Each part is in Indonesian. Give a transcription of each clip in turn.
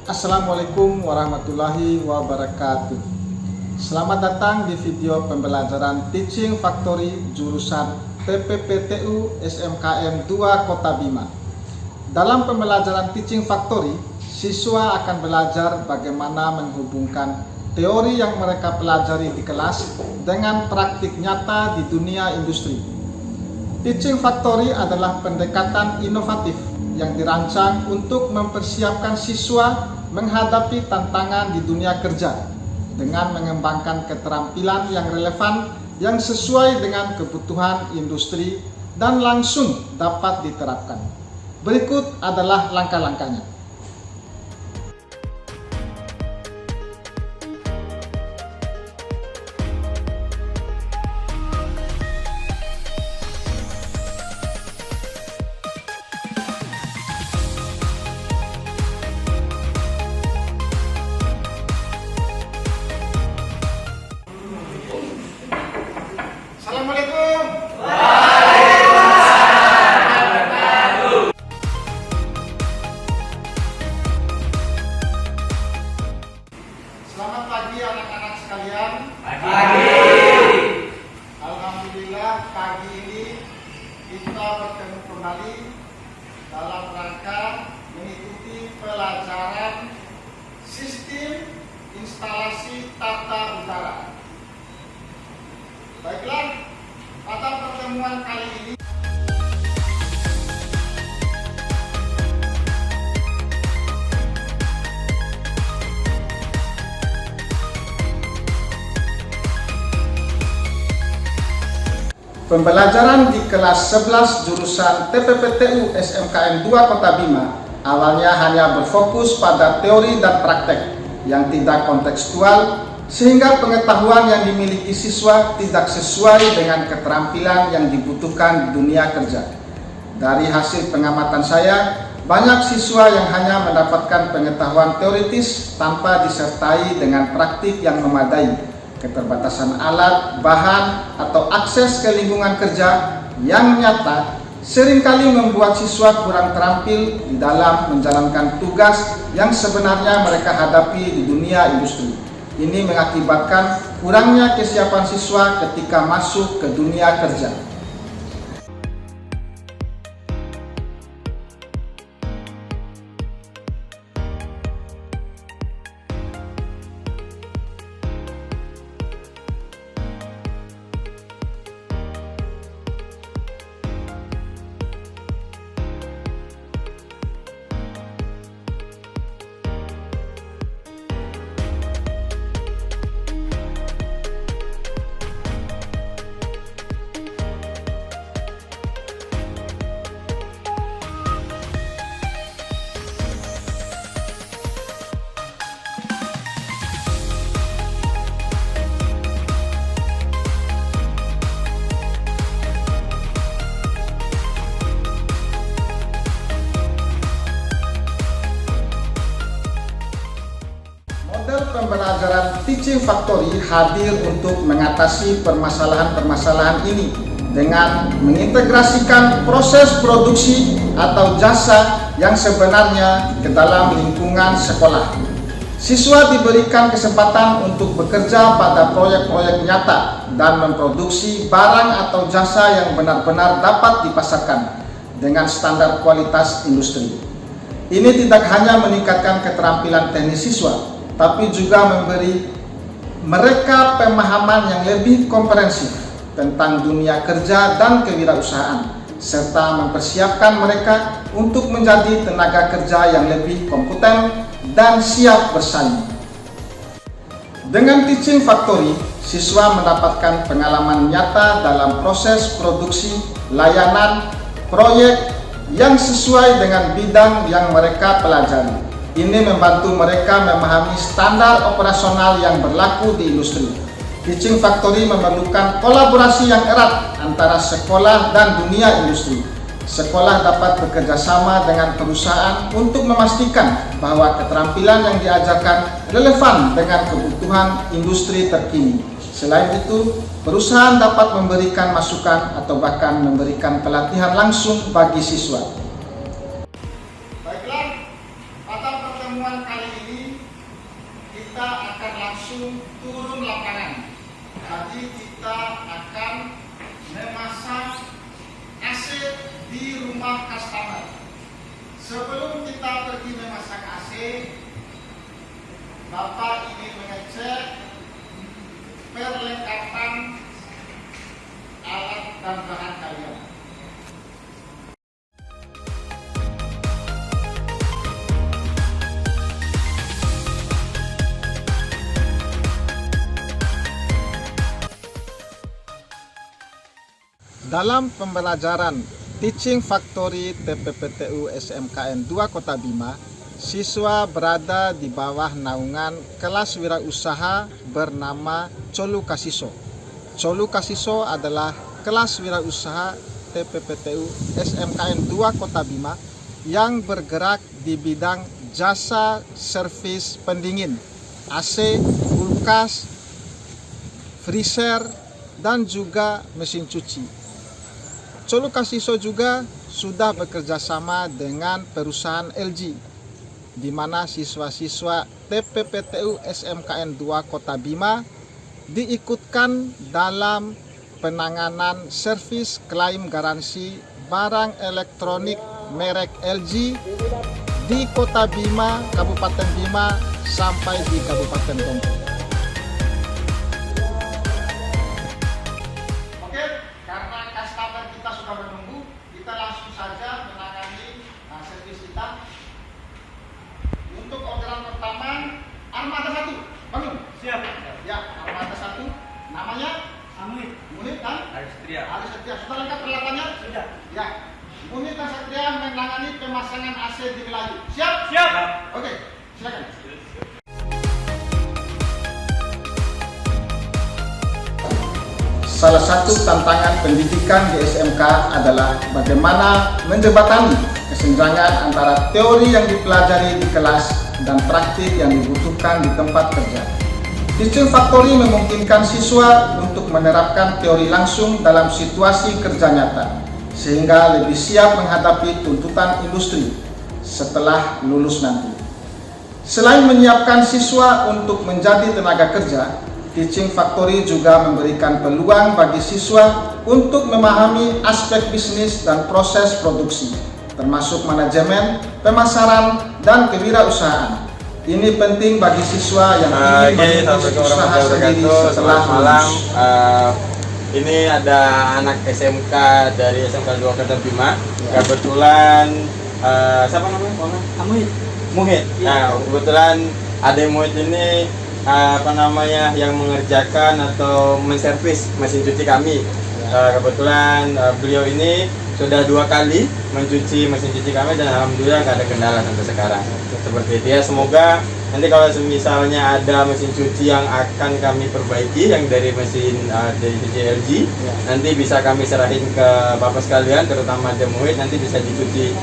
Assalamualaikum warahmatullahi wabarakatuh. Selamat datang di video pembelajaran Teaching Factory jurusan TPPTU SMKN 2 Kota Bima. Dalam pembelajaran Teaching Factory, siswa akan belajar bagaimana menghubungkan teori yang mereka pelajari di kelas dengan praktik nyata di dunia industri. Teaching Factory adalah pendekatan inovatif yang dirancang untuk mempersiapkan siswa menghadapi tantangan di dunia kerja dengan mengembangkan keterampilan yang relevan yang sesuai dengan kebutuhan industri dan langsung dapat diterapkan. Berikut adalah langkah-langkahnya. Assalamualaikum. Selamat pagi anak-anak sekalian. Pagi. Alhamdulillah pagi ini kita bertemu kembali dalam rangka mengikuti pelajaran sistem instalasi tata udara. Baiklah, pada pertemuan kali ini pembelajaran di kelas 11 jurusan TPPTU SMKN 2 Kota Bima awalnya hanya berfokus pada teori dan praktek yang tidak kontekstual, sehingga pengetahuan yang dimiliki siswa tidak sesuai dengan keterampilan yang dibutuhkan di dunia kerja. Dari hasil pengamatan saya, banyak siswa yang hanya mendapatkan pengetahuan teoritis tanpa disertai dengan praktik yang memadai. Keterbatasan alat, bahan, atau akses ke lingkungan kerja yang nyata seringkali membuat siswa kurang terampil di dalam menjalankan tugas yang sebenarnya mereka hadapi di dunia industri. Ini mengakibatkan kurangnya kesiapan siswa ketika masuk ke dunia kerja. Model pembelajaran Teaching Factory hadir untuk mengatasi permasalahan-permasalahan ini dengan mengintegrasikan proses produksi atau jasa yang sebenarnya ke dalam lingkungan sekolah. Siswa diberikan kesempatan untuk bekerja pada proyek-proyek nyata dan memproduksi barang atau jasa yang benar-benar dapat dipasarkan dengan standar kualitas industri. Ini tidak hanya meningkatkan keterampilan teknis siswa, tapi juga memberi mereka pemahaman yang lebih komprehensif tentang dunia kerja dan kewirausahaan, serta mempersiapkan mereka untuk menjadi tenaga kerja yang lebih kompeten dan siap bersaing. Dengan Teaching Factory, siswa mendapatkan pengalaman nyata dalam proses produksi, layanan, proyek yang sesuai dengan bidang yang mereka pelajari. Ini membantu mereka memahami standar operasional yang berlaku di industri. Teaching Factory memerlukan kolaborasi yang erat antara sekolah dan dunia industri. Sekolah dapat bekerja sama dengan perusahaan untuk memastikan bahwa keterampilan yang diajarkan relevan dengan kebutuhan industri terkini. Selain itu, perusahaan dapat memberikan masukan atau bahkan memberikan pelatihan langsung bagi siswa. Baiklah, pada pertemuan kali ini kita akan langsung turun lapangan. Jadi kita akan memasang AC di rumah customer. Sebelum kita pergi memasang AC, Bapak ingin mengecek perlengkapan alat dan bahan kalian. Dalam pembelajaran Teaching Factory TPPTU SMKN 2 Kota Bima, siswa berada di bawah naungan kelas wirausaha bernama Colu Kasiso. Colu Kasiso adalah kelas wirausaha TPPTU SMKN 2 Kota Bima yang bergerak di bidang jasa servis pendingin, AC, kulkas, freezer, dan juga mesin cuci. Colu Kasiso juga sudah bekerja sama dengan perusahaan LG, di mana siswa-siswa TPPTU SMKN 2 Kota Bima diikutkan dalam penanganan servis klaim garansi barang elektronik merek LG di Kota Bima, Kabupaten Bima, sampai di Kabupaten Dompu. Oke, karena customer kita sudah menunggu, kita langsung saja menangani servis kita. Untuk orderan pertama, armada 1, bangun. Siap. Ya, armada 1, namanya Munit dan Aristria. Sudah lengkap peralatannya? Sudah. Ya, Munit dan Satria menangani pemasangan AC di Melayu. Siap? Siap. Oke, silakan. Salah satu tantangan pendidikan di SMK adalah bagaimana menjembatani kesenjangan antara teori yang dipelajari di kelas dan praktik yang dibutuhkan di tempat kerja. Teaching Factory memungkinkan siswa untuk menerapkan teori langsung dalam situasi kerja nyata, sehingga lebih siap menghadapi tuntutan industri setelah lulus nanti. Selain menyiapkan siswa untuk menjadi tenaga kerja, Teaching Factory juga memberikan peluang bagi siswa untuk memahami aspek bisnis dan proses produksi, termasuk manajemen, pemasaran, dan kewirausahaan. Ini penting bagi siswa yang ingin merintis usaha sendiri setelah lulus. Ini ada anak SMK dari SMK 2 Kota Bima. Kebetulan siapa namanya? Muhid. Nah, kebetulan Ade Muhid ini yang mengerjakan atau menservis mesin cuci kami. Kebetulan beliau ini sudah 2 kali mencuci mesin cuci kami dan alhamdulillah nggak ada kendala sampai sekarang. Seperti itu ya, semoga nanti kalau misalnya ada mesin cuci yang akan kami perbaiki yang dari mesin dari cuci LG, nanti bisa kami serahin ke Bapak sekalian, terutama Demoid, nanti bisa dicuci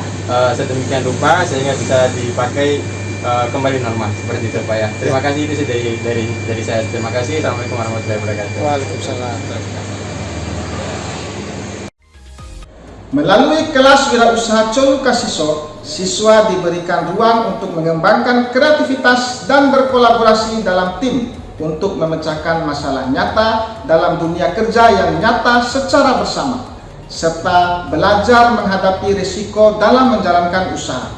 sedemikian rupa sehingga bisa dipakai kembali normal seperti itu Pak ya. Terima kasih, itu sih dari saya. Terima kasih. Assalamualaikum warahmatullahi wabarakatuh. Waalaikumsalam. Melalui kelas wirausaha Colu Kasiso, siswa diberikan ruang untuk mengembangkan kreativitas dan berkolaborasi dalam tim untuk memecahkan masalah nyata dalam dunia kerja yang nyata secara bersama, serta belajar menghadapi risiko dalam menjalankan usaha.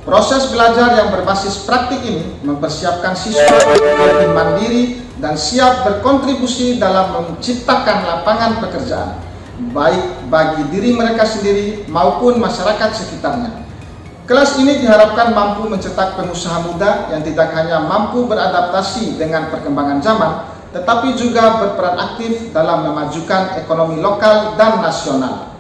Proses belajar yang berbasis praktik ini mempersiapkan siswa untuk lebih mandiri dan siap berkontribusi dalam menciptakan lapangan pekerjaan, baik bagi diri mereka sendiri maupun masyarakat sekitarnya. Kelas ini diharapkan mampu mencetak pengusaha muda yang tidak hanya mampu beradaptasi dengan perkembangan zaman, tetapi juga berperan aktif dalam memajukan ekonomi lokal dan nasional.